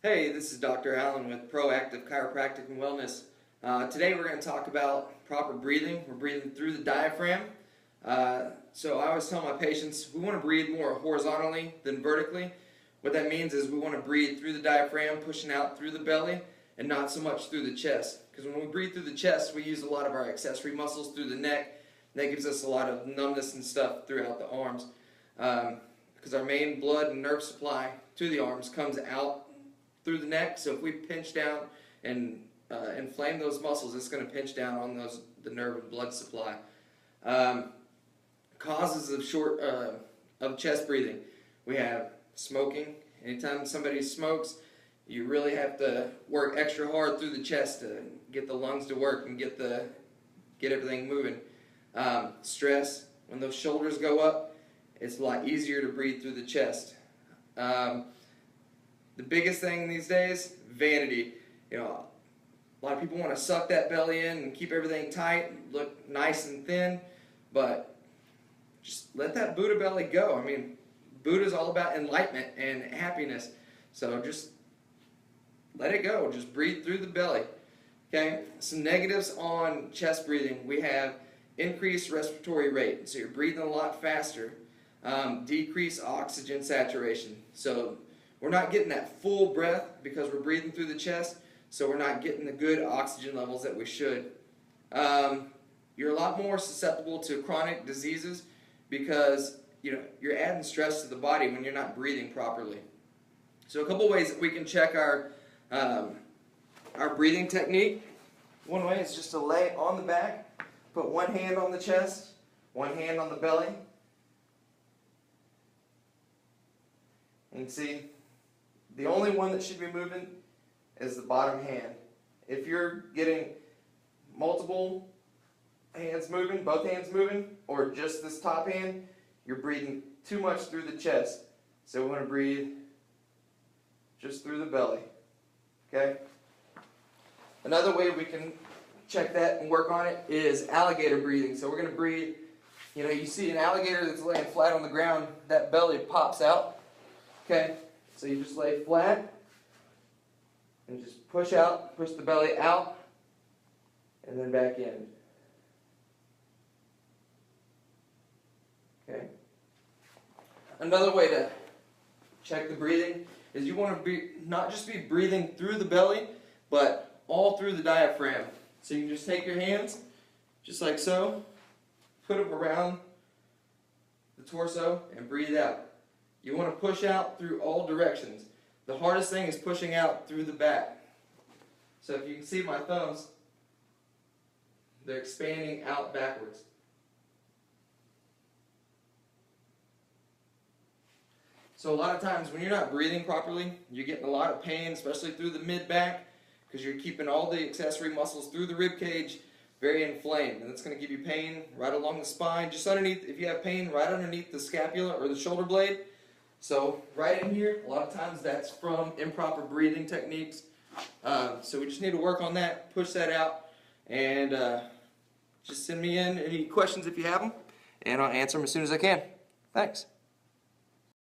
Hey, this is Dr. Allen with Proactive Chiropractic and Wellness. Today we're going to talk about proper breathing. We're breathing through the diaphragm. So I always tell my patients we want to breathe more horizontally than vertically. What that means is we want to breathe through the diaphragm, pushing out through the belly, and not so much through the chest. Because when we breathe through the chest, we use a lot of our accessory muscles through the neck. That gives us a lot of numbness and stuff throughout the arms. Because our main blood and nerve supply to the arms comes out through the neck. So if we pinch down and inflame those muscles, it's going to pinch down on the nerve and blood supply. Causes of chest breathing. We have smoking. Anytime somebody smokes, you really have to work extra hard through the chest to get the lungs to work and get everything moving. Stress. When those shoulders go up, it's a lot easier to breathe through the chest. The biggest thing these days, vanity. A lot of people want to suck that belly in and keep everything tight, look nice and thin, but just let that Buddha belly go. I mean, Buddha is all about enlightenment and happiness, so just let it go. Just breathe through the belly. Okay, some negatives on chest breathing. We have increased respiratory rate, so you're breathing a lot faster. Decreased oxygen saturation, so we're not getting that full breath because we're breathing through the chest, so we're not getting the good oxygen levels that we should. You're a lot more susceptible to chronic diseases because you're adding stress to the body when you're not breathing properly. So a couple ways that we can check our breathing technique. One way is just to lay on the back, put one hand on the chest, one hand on the belly. And see, the only one that should be moving is the bottom hand. If you're getting multiple hands moving, both hands moving, or just this top hand, you're breathing too much through the chest. So we want to breathe just through the belly. Okay? Another way we can check that and work on it is alligator breathing. So we're going to breathe, you see an alligator that's laying flat on the ground, that belly pops out. Okay, so you just lay flat and just push the belly out, and then back in. Okay. Another way to check the breathing is you want to not just be breathing through the belly, but all through the diaphragm. So you can just take your hands, just like so, put them around the torso, and breathe out. You want to push out through all directions. The hardest thing is pushing out through the back. So if you can see my thumbs, they're expanding out backwards. So a lot of times when you're not breathing properly, you're getting a lot of pain, especially through the mid-back, because you're keeping all the accessory muscles through the rib cage very inflamed. And that's going to give you pain right along the spine, just underneath, if you have pain, right underneath the scapula or the shoulder blade. So right in here, a lot of times that's from improper breathing techniques. So we just need to work on that, push that out, and just send me in any questions if you have them, and I'll answer them as soon as I can. Thanks.